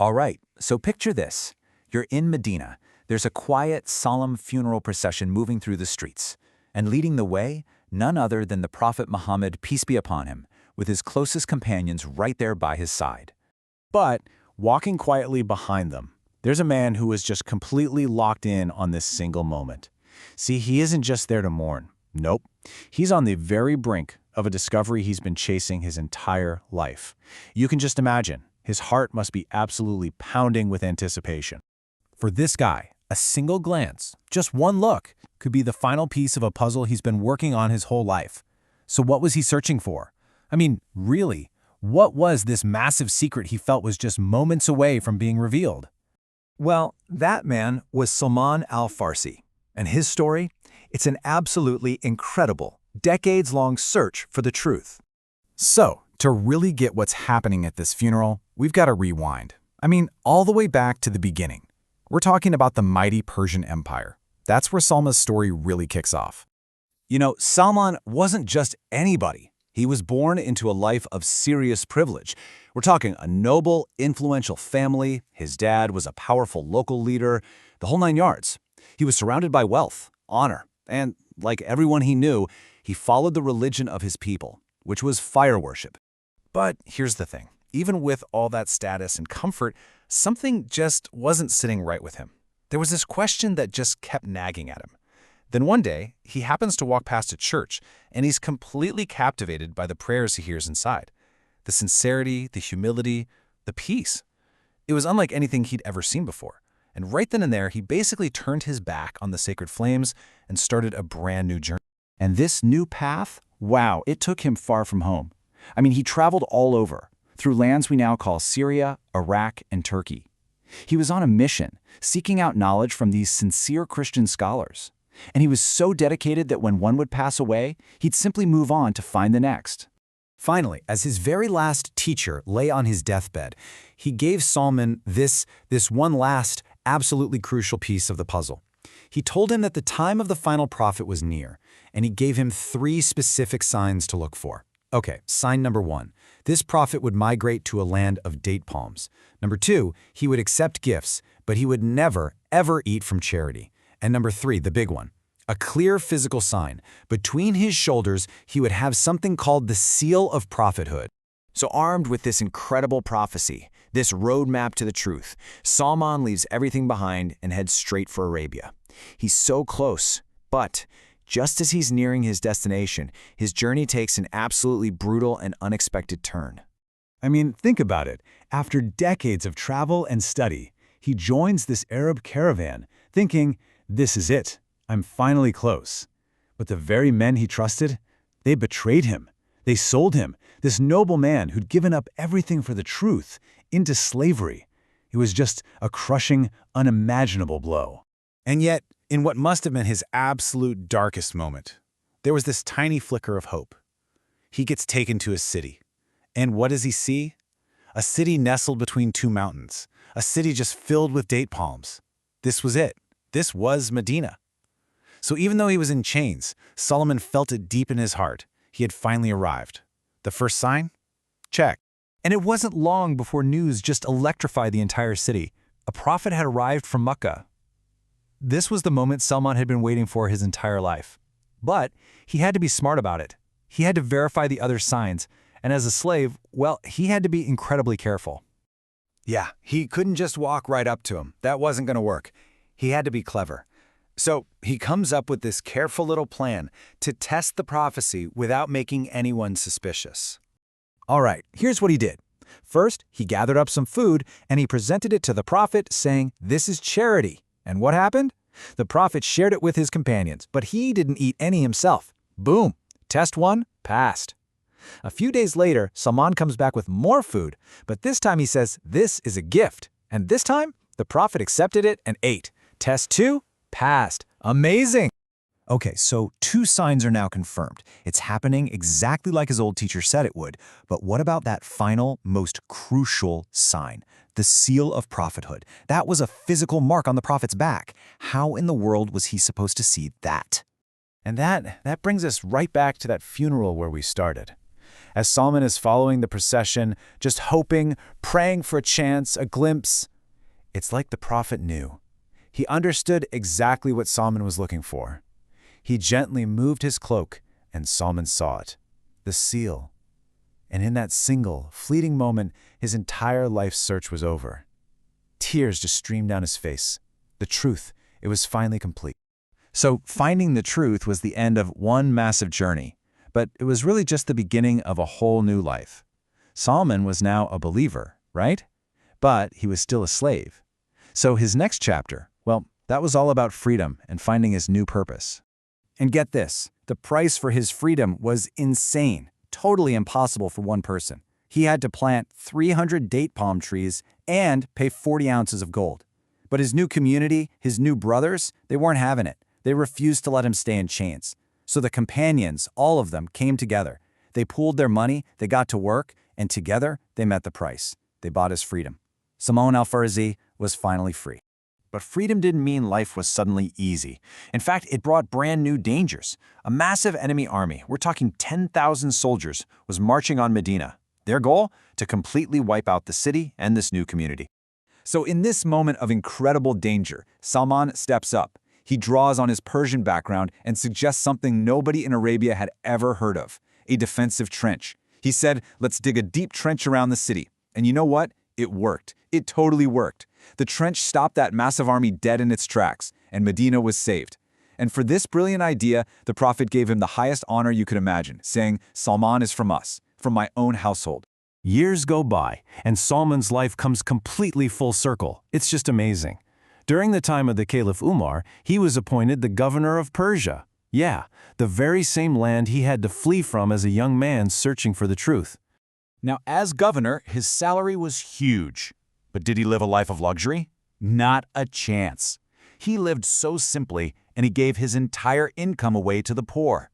All right, so picture this. You're in Medina. There's a quiet, solemn funeral procession moving through the streets. And leading the way, none other than the Prophet Muhammad, peace be upon him, with his closest companions right there by his side. But walking quietly behind them, there's a man who is just completely locked in on this single moment. See, he isn't just there to mourn. Nope. He's on the very brink of a discovery he's been chasing his entire life. You can just imagine, his heart must be absolutely pounding with anticipation. For this guy, a single glance, just one look, could be the final piece of a puzzle he's been working on his whole life. So what was he searching for? I mean, really, what was this massive secret he felt was just moments away from being revealed? Well, that man was Salman Al-Farsi. And his story? It's an absolutely incredible, decades-long search for the truth. So, to really get what's happening at this funeral, we've got to rewind. I mean, all the way back to the beginning. We're talking about the mighty Persian Empire. That's where Salma's story really kicks off. You know, Salman wasn't just anybody. He was born into a life of serious privilege. We're talking a noble, influential family. His dad was a powerful local leader, the whole nine yards. He was surrounded by wealth, honor, and, like everyone he knew, he followed the religion of his people, which was fire worship. But here's the thing. Even with all that status and comfort, something just wasn't sitting right with him. There was this question that just kept nagging at him. Then one day, he happens to walk past a church, and he's completely captivated by the prayers he hears inside. The sincerity, the humility, the peace. It was unlike anything he'd ever seen before. And right then and there, he basically turned his back on the sacred flames and started a brand new journey. And this new path, wow, it took him far from home. I mean, he traveled all over, through lands we now call Syria, Iraq, and Turkey. He was on a mission, seeking out knowledge from these sincere Christian scholars. And he was so dedicated that when one would pass away, he'd simply move on to find the next. Finally, as his very last teacher lay on his deathbed, he gave Salman this one last, absolutely crucial piece of the puzzle. He told him that the time of the final prophet was near, and he gave him 3 specific signs to look for. Okay, sign number 1. This prophet would migrate to a land of date palms. Number 2, he would accept gifts, but he would never, ever eat from charity. And number 3, the big one, a clear physical sign. Between his shoulders, he would have something called the seal of prophethood. So armed with this incredible prophecy, this roadmap to the truth, Salman leaves everything behind and heads straight for Arabia. He's so close, but just as he's nearing his destination, his journey takes an absolutely brutal and unexpected turn. I mean, think about it. After decades of travel and study, he joins this Arab caravan, thinking, this is it. I'm finally close. But the very men he trusted, they betrayed him. They sold him, this noble man who'd given up everything for the truth, into slavery. It was just a crushing, unimaginable blow. And yet, in what must have been his absolute darkest moment, there was this tiny flicker of hope. He gets taken to a city. And what does he see? A city nestled between 2 mountains. A city just filled with date palms. This was it. This was Medina. So even though he was in chains, Solomon felt it deep in his heart. He had finally arrived. The first sign? Check. And it wasn't long before news just electrified the entire city. A prophet had arrived from Mecca. This was the moment Salman had been waiting for his entire life. But he had to be smart about it. He had to verify the other signs. And as a slave, well, he had to be incredibly careful. Yeah, he couldn't just walk right up to him. That wasn't going to work. He had to be clever. So he comes up with this careful little plan to test the prophecy without making anyone suspicious. All right, here's what he did. First, he gathered up some food and he presented it to the prophet, saying, "This is charity." And what happened? The prophet shared it with his companions, but he didn't eat any himself. Boom! Test 1, passed. A few days later, Salman comes back with more food, but this time he says, "This is a gift." And this time, the prophet accepted it and ate. Test 2, passed. Amazing! Okay, so 2 signs are now confirmed. It's happening exactly like his old teacher said it would. But what about that final, most crucial sign? The seal of prophethood. That was a physical mark on the prophet's back. How in the world was he supposed to see that? And that brings us right back to that funeral where we started. As Salman is following the procession, just hoping, praying for a chance, a glimpse, it's like the prophet knew. He understood exactly what Salman was looking for. He gently moved his cloak, and Salman saw it. The seal. And in that single, fleeting moment, his entire life's search was over. Tears just streamed down his face. The truth, it was finally complete. So finding the truth was the end of one massive journey, but it was really just the beginning of a whole new life. Salman was now a believer, right? But he was still a slave. So his next chapter, well, that was all about freedom and finding his new purpose. And get this, the price for his freedom was insane, totally impossible for one person. He had to plant 300 date palm trees and pay 40 ounces of gold. But his new community, his new brothers, they weren't having it. They refused to let him stay in chains. So the companions, all of them, came together. They pooled their money, they got to work, and together they met the price. They bought his freedom. Salman Al-Farsi was finally free. But freedom didn't mean life was suddenly easy. In fact, it brought brand new dangers. A massive enemy army, we're talking 10,000 soldiers, was marching on Medina. Their goal? To completely wipe out the city and this new community. So in this moment of incredible danger, Salman steps up. He draws on his Persian background and suggests something nobody in Arabia had ever heard of, a defensive trench. He said, let's dig a deep trench around the city. And you know what? It worked. It totally worked. The trench stopped that massive army dead in its tracks, and Medina was saved. And for this brilliant idea, the Prophet gave him the highest honor you could imagine, saying, Salman is from us, from my own household. Years go by, and Salman's life comes completely full circle. It's just amazing. During the time of the Caliph Umar, he was appointed the governor of Persia. Yeah, the very same land he had to flee from as a young man searching for the truth. Now, as governor, his salary was huge. But did he live a life of luxury? Not a chance. He lived so simply, and he gave his entire income away to the poor.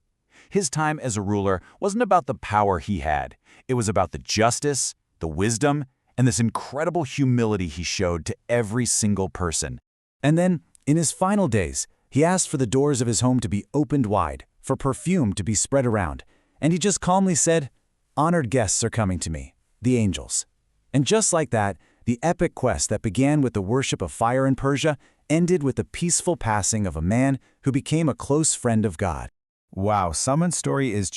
His time as a ruler wasn't about the power he had. It was about the justice, the wisdom, and this incredible humility he showed to every single person. And then, in his final days, he asked for the doors of his home to be opened wide, for perfume to be spread around. And he just calmly said, honored guests are coming to me, the angels. And just like that, the epic quest that began with the worship of fire in Persia ended with the peaceful passing of a man who became a close friend of God. Wow, Salman's story is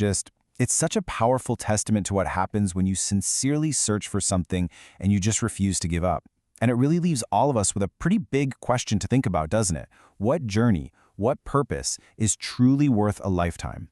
it's such a powerful testament to what happens when you sincerely search for something and you just refuse to give up. And it really leaves all of us with a pretty big question to think about, doesn't it? What journey, what purpose is truly worth a lifetime?